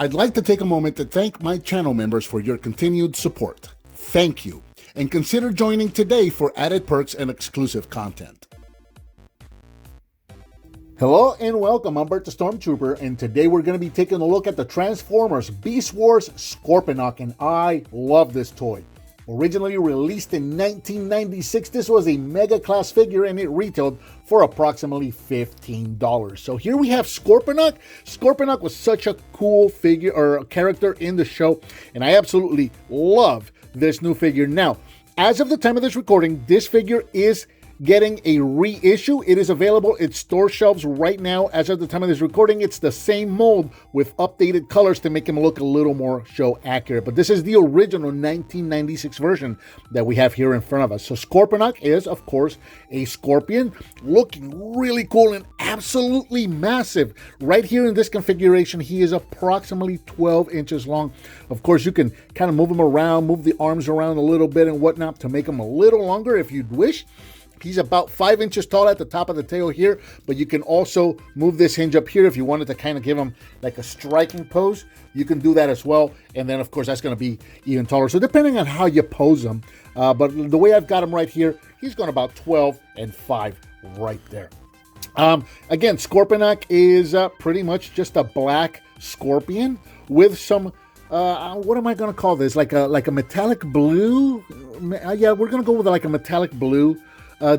I'd like to take a moment to thank my channel members for your continued support. Thank you, and consider joining today for added perks and exclusive content. Hello and welcome, I'm Bert the Stormtrooper, and today we're going to be taking a look at the Transformers Beast Wars SCORPONOK, and I love this toy. Originally released in 1996, this was a Mega Class figure and it retailed for approximately $15. So here we have SCORPONOK. SCORPONOK was such a cool figure or character in the show, and I absolutely love this new figure. Now, as of the time of this recording, this figure is getting a reissue. It is available at store shelves right now. As of the time of this recording, it's the same mold with updated colors to make him look a little more show accurate. But this is the original 1996 version that we have here in front of us. So SCORPONOK is, of course, a scorpion looking really cool and absolutely massive. Right here in this configuration, he is approximately 12 inches long. Of course, you can kind of move him around, move the arms around a little bit and whatnot to make him a little longer if you'd wish. He's about 5 inches tall at the top of the tail here, but you can also move this hinge up here if you wanted to kind of give him like a striking pose. You can do that as well. And then, of course, that's going to be even taller. So depending on how you pose him, but the way I've got him right here, he's going about 12 and 5 right there. Again, SCORPONOK is pretty much just a black scorpion with some what am I going to call this? Like a metallic blue? Yeah, we're going to go with like a metallic blue.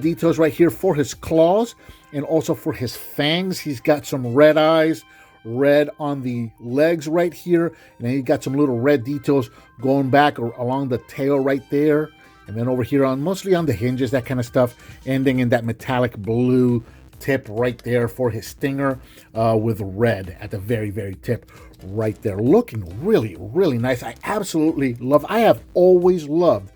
Details right here for his claws and also for his fangs. He's got some red eyes, red on the legs right here, and then he got some little red details going back or along the tail right there, and then over here on mostly on the hinges, that kind of stuff, ending in that metallic blue tip right there for his stinger with red at the very tip right there. Looking really nice. I absolutely love. I have always loved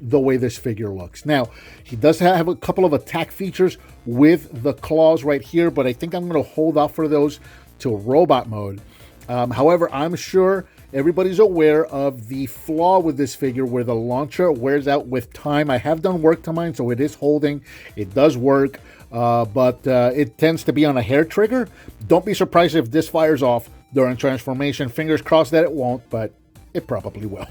the way this figure looks. Now, he does have a couple of attack features with the claws right here, but I think I'm going to hold off for those to robot mode. However, I'm sure everybody's aware of the flaw with this figure where the launcher wears out with time. I have done work to mine, so it is holding. It does work, but it tends to be on a hair trigger. Don't be surprised if this fires off during transformation. Fingers crossed that it won't, but it probably will.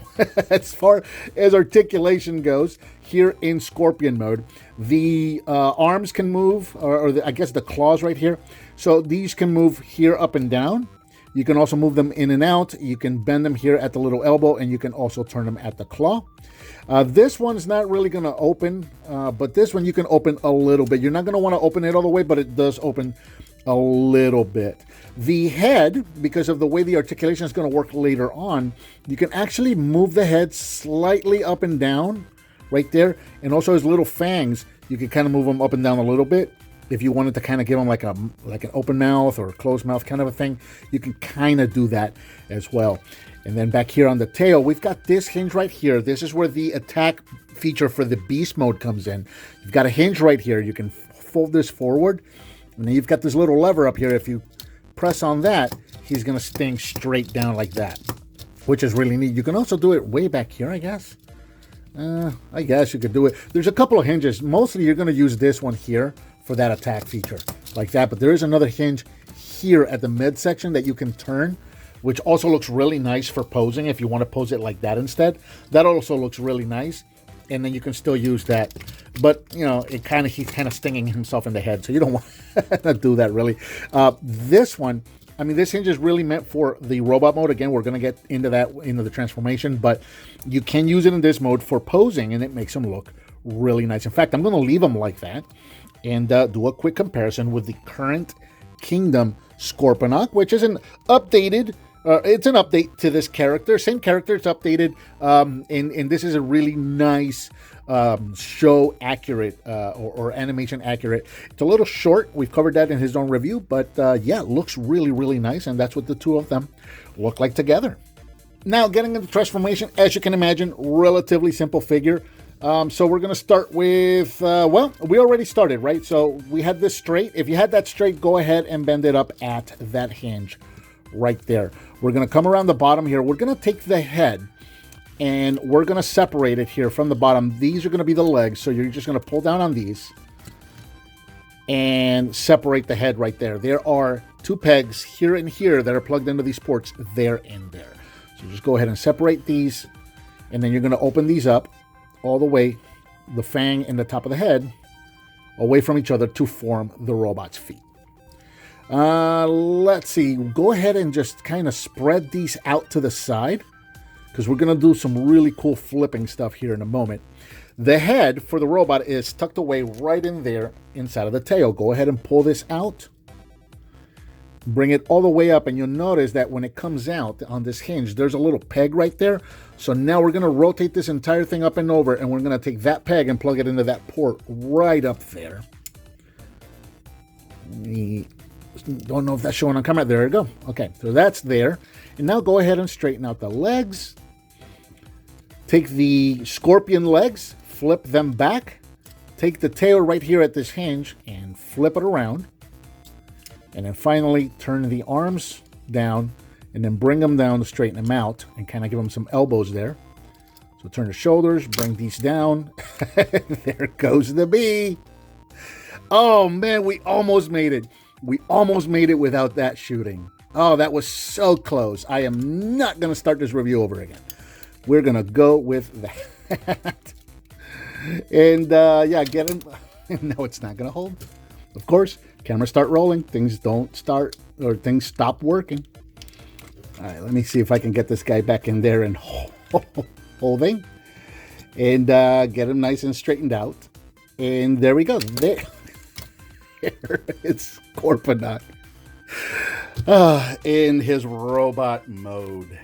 As far as articulation goes, here in Scorpion mode, the arms can move, I guess the claws right here. So these can move here up and down. You can also move them in and out. You can bend them here at the little elbow, and you can also turn them at the claw. This one's not really going to open, but this one you can open a little bit. You're not going to want to open it all the way, but it does open a little bit. The head, because of the way the articulation is going to work later on, you can actually move the head slightly up and down right there, and also his little fangs, you can kind of move them up and down a little bit. If you wanted to kind of give him like an open mouth or a closed mouth kind of a thing, you can kind of do that as well. And then back here on the tail, we've got this hinge right here. This is where the attack feature for the beast mode comes in. You've got a hinge right here. You can fold this forward, and then you've got this little lever up here. If you press on that, he's going to sting straight down like that, which is really neat. You can also do it way back here, I guess. I guess you could do it. There's a couple of hinges. Mostly you're going to use this one here for that attack feature like that. But there is another hinge here at the midsection that you can turn, which also looks really nice for posing if you want to pose it like that instead. That also looks really nice. And then you can still use that. But, you know, he's kind of stinging himself in the head, so you don't want to do that really. This one, I mean, this hinge is really meant for the robot mode. Again, we're going to get into that, into the transformation, but you can use it in this mode for posing, and it makes him look really nice. In fact, I'm going to leave him like that and do a quick comparison with the current Kingdom SCORPONOK, which is an updated it's an update to this character. Same character, it's updated. And this is a really nice show accurate or animation accurate. It's a little short. We've covered that in his own review, but yeah, it looks really nice, and that's what the two of them look like together. Now, getting into transformation, as you can imagine, relatively simple figure. So we're going to start with, well, we already started, right? So we had this straight. If you had that straight, go ahead and bend it up at that hinge right there. We're going to come around the bottom here. We're going to take the head and we're going to separate it here from the bottom. These are going to be the legs. So you're just going to pull down on these and separate the head right there. There are 2 pegs here and here that are plugged into these ports there and there. So just go ahead and separate these, and then you're going to open these up all the way, the fang and the top of the head, away from each other to form the robot's feet. Let's see. Go ahead and just kind of spread these out to the side, because we're going to do some really cool flipping stuff here in a moment. The head for the robot is tucked away right in there inside of the tail. Go ahead and pull this out. Bring it all the way up, and you'll notice that when it comes out on this hinge, there's a little peg right there. So now we're going to rotate this entire thing up and over, and we're going to take that peg and plug it into that port right up there. Don't know if that's showing on camera. There we go. Okay, so that's there. And now go ahead and straighten out the legs. Take the scorpion legs, flip them back. Take the tail right here at this hinge and flip it around. And then finally turn the arms down and then bring them down to straighten them out and kind of give them some elbows there. So turn the shoulders, bring these down. There goes the bee. Oh man, we almost made it. We almost made it without that shooting. Oh, that was so close. I am not going to start this review over again. We're going to go with that. And yeah, get him. No, it's not going to hold. Of course, camera start rolling. Things don't start, or things stop working. All right, let me see if I can get this guy back in there and holding. And get him nice and straightened out. And there we go. There is Scorponok. In his robot mode.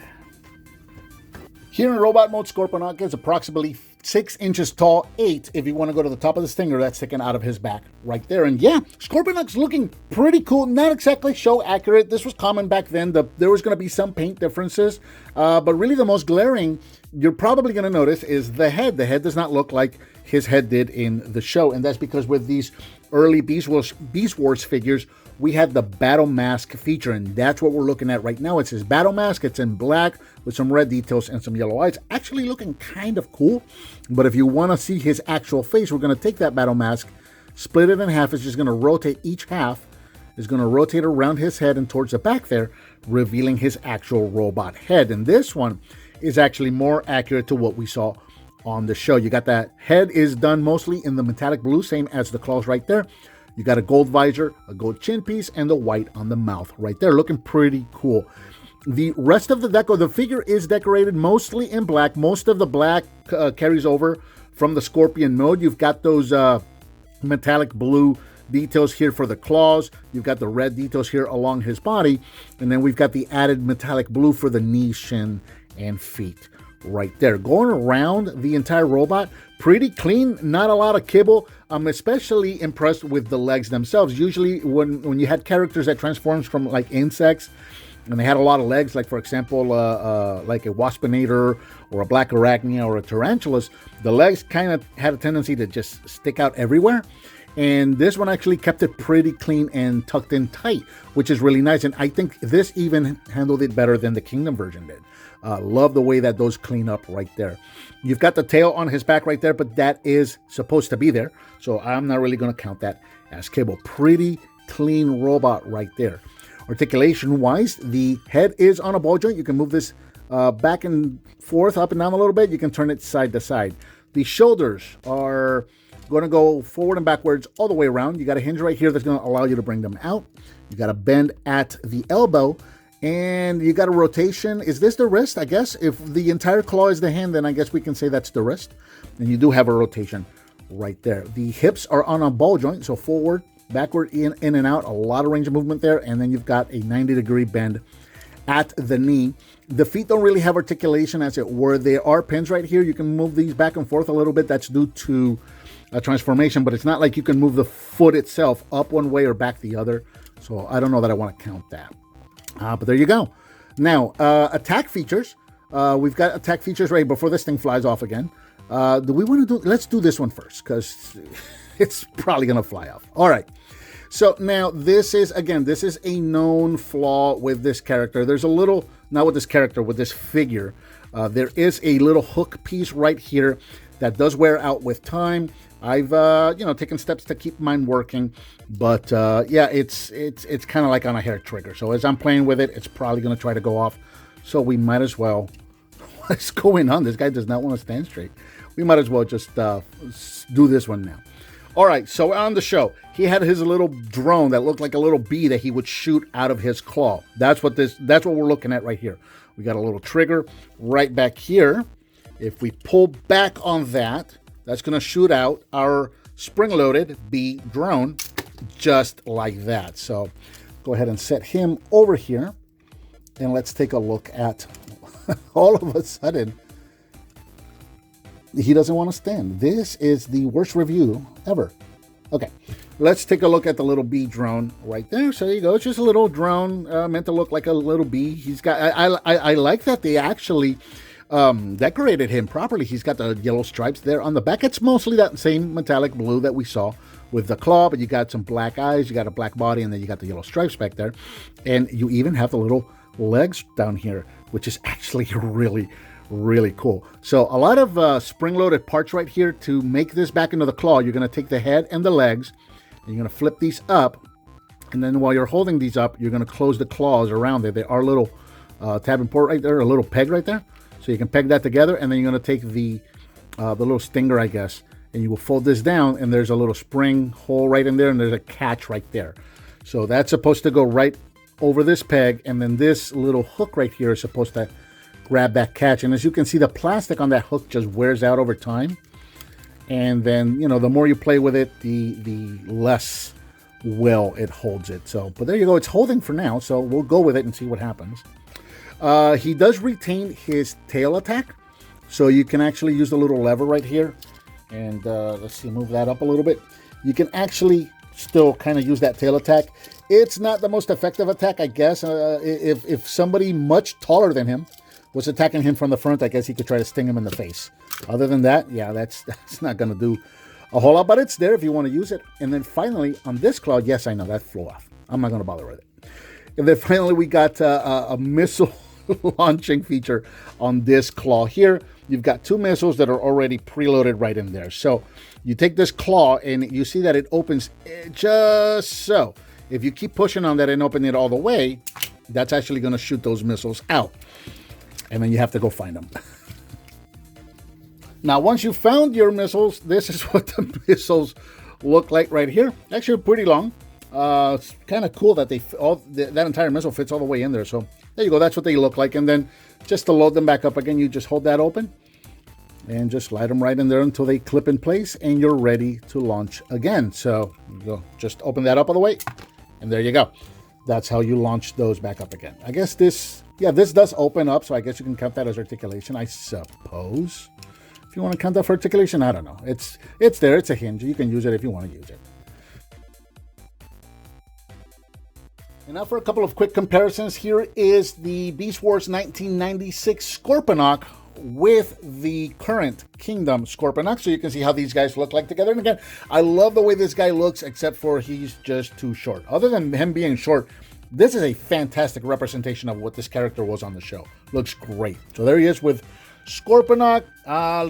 Here in robot mode, Scorponok is approximately 6 inches tall, 8 if you want to go to the top of the stinger that's sticking out of his back right there. And yeah, Scorponok's looking pretty cool. Not exactly show accurate. This was common back then. There was going to be some paint differences, but really the most glaring you're probably going to notice is the head. The head does not look like his head did in the show, and that's because with these early Beast Wars figures, we had the battle mask feature, and that's what we're looking at right now. It's his battle mask. It's in black with some red details and some yellow eyes. Actually looking kind of cool. But if you want to see his actual face, we're going to take that battle mask, split it in half. It's just going to rotate each half. It's going to rotate around his head and towards the back there, revealing his actual robot head. And this one is actually more accurate to what we saw on the show. You got that head is done mostly in the metallic blue, same as the claws right there. You got a gold visor, a gold chin piece, and the white on the mouth right there. Looking pretty cool. The rest of the deco, the figure is decorated mostly in black. Most of the black carries over from the Scorpion mode. You've got those metallic blue details here for the claws. You've got the red details here along his body. And then we've got the added metallic blue for the knee, shin, and feet right there. Going around the entire robot, pretty clean, not a lot of kibble. I'm especially impressed with the legs themselves. Usually when you had characters that transforms from like insects and they had a lot of legs, like for example like a waspinator or a black arachnia or a tarantulas, the legs kind of had a tendency to just stick out everywhere. And this one actually kept it pretty clean and tucked in tight, which is really nice. And I think this even handled it better than the Kingdom version did. Love the way that those clean up right there. You've got the tail on his back right there, but that is supposed to be there. So I'm not really going to count that as kibble. Pretty clean robot right there. Articulation-wise, the head is on a ball joint. You can move this back and forth, up and down a little bit. You can turn it side to side. The shoulders are going to go forward and backwards all the way around. You got a hinge right here that's going to allow you to bring them out. You got a bend at the elbow. And you got a rotation. Is this the wrist? I guess if the entire claw is the hand, then I guess we can say that's the wrist. And you do have a rotation right there. The hips are on a ball joint, so forward, backward, in and out. A lot of range of movement there. And then you've got a 90-degree bend at the knee. The feet don't really have articulation, as it were. There are pins right here. You can move these back and forth a little bit. That's due to a transformation, but it's not like you can move the foot itself up one way or back the other. So I don't know that I want to count that. But there you go. Now, attack features. We've got attack features right before this thing flies off again. Do we want to do... Let's do this one first, because it's probably going to fly off. All right. So now this is, again, this is a known flaw with this character. There's a little... Not with this character, with this figure. There is a little hook piece right here That does wear out with time. I've taken steps to keep mine working, but yeah, it's kind of like on a hair trigger. So as I'm playing with it, it's probably going to try to go off. So we might as well. What's going on? This guy does not want to stand straight. We might as well just do this one now. All right, so on the show, he had his little drone that looked like a little bee that he would shoot out of his claw. That's what we're looking at right here. We got a little trigger right back here. If we pull back on that, that's going to shoot out our spring-loaded bee drone just like that. So go ahead and set him over here, and let's take a look at all of a sudden, he doesn't want to stand. This is the worst review ever. Okay, let's take a look at the little bee drone right there. So there you go. It's just a little drone meant to look like a little bee. He's got. I like that they actually decorated him properly. He's got the yellow stripes there on the back. It's mostly that same metallic blue that we saw with the claw, but you got some black eyes, you got a black body, and then you got the yellow stripes back there, and you even have the little legs down here, which is actually really cool. So a lot of spring-loaded parts right here to make this back into the claw. You're going to take the head and the legs, and you're going to flip these up, and then while you're holding these up, you're going to close the claws around it. There are little tab and port right there, a little peg right there, so you can peg that together, and then you're going to take the little stinger, I guess, and you will fold this down, and there's a little spring hole right in there, and there's a catch right there. So that's supposed to go right over this peg, and then this little hook right here is supposed to grab that catch. And as you can see, the plastic on that hook just wears out over time, and then the more you play with it, the less well it holds it. So, but there you go, it's holding for now, so we'll go with it and see what happens. He does retain his tail attack, so you can actually use the little lever right here, and let's see, move that up a little bit. You can actually still kind of use that tail attack. It's not the most effective attack, I guess. If somebody much taller than him was attacking him from the front, I guess he could try to sting him in the face. Other than that, yeah, that's not going to do a whole lot, but it's there if you want to use it. And then finally, on this claw, yes, I know, that flew off. I'm not going to bother with it. And then finally, we got a missile launching feature on this claw here. You've got two missiles that are already preloaded right in there. So you take this claw, and you see that it opens just so. If you keep pushing on that and open it all the way, that's actually going to shoot those missiles out. And then you have to go find them. Now, once you found your missiles, this is what the missiles look like right here. Actually, pretty long. It's kind of cool that that entire missile fits all the way in there. So there you go. That's what they look like. And then just to load them back up again, you just hold that open and just slide them right in there until they clip in place, and you're ready to launch again. So you go, just open that up all the way, and there you go. That's how you launch those back up again. I guess this does open up, so I guess you can count that as articulation, I suppose. If you want to count that for articulation, I don't know. It's there. It's a hinge. You can use it if you want to use it. And now for a couple of quick comparisons. Here is the Beast Wars 1996 Scorponok with the current Kingdom Scorponok, so you can see how these guys look like together. And again, I love the way this guy looks, except for he's just too short. Other than him being short, this is a fantastic representation of what this character was on the show. Looks great. So there he is with Scorponok.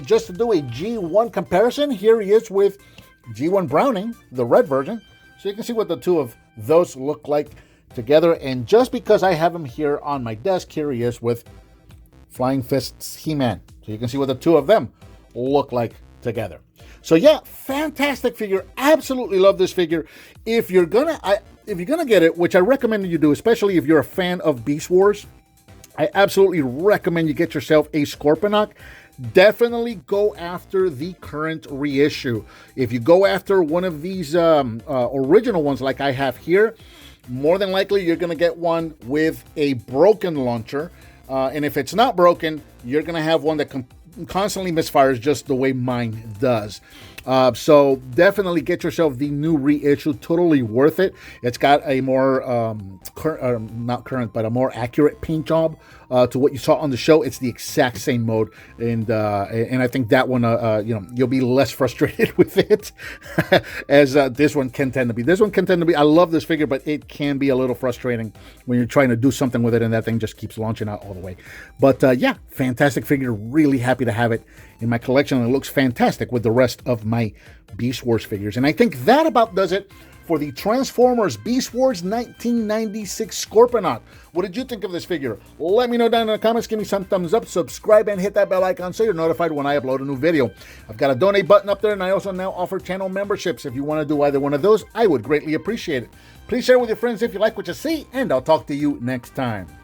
Just to do a G1 comparison, here he is with G1 Browning, the red version. So you can see what the two of those look like together. And just because I have him here on my desk, here he is with Flying Fists He-Man. So you can see what the two of them look like together. So yeah, fantastic figure. Absolutely love this figure. If you're gonna get it, which I recommend you do, especially if you're a fan of Beast Wars, I absolutely recommend you get yourself a Scorponok. Definitely go after the current reissue. If you go after one of these original ones like I have here, more than likely you're going to get one with a broken launcher. And if it's not broken, you're going to have one that constantly misfires just the way mine does. So definitely get yourself the new reissue. Totally worth it. It's got a more not current, but a more accurate paint job to what you saw on the show. It's the exact same mode, and I think that one you'll be less frustrated with it as this one can tend to be. This one can tend to be. I love this figure, but it can be a little frustrating when you're trying to do something with it and that thing just keeps launching out all the way. But yeah, fantastic figure. Really happy happy to have it in my collection, and it looks fantastic with the rest of my Beast Wars figures. And I think that about does it for the Transformers Beast Wars 1996 Scorponok. What did you think of this figure? Let me know down in the comments. Give me some thumbs up, subscribe, and hit that bell icon so you're notified when I upload a new video. I've got a donate button up there, and I also now offer channel memberships. If you want to do either one of those, I would greatly appreciate it. Please share with your friends if you like what you see, and I'll talk to you next time.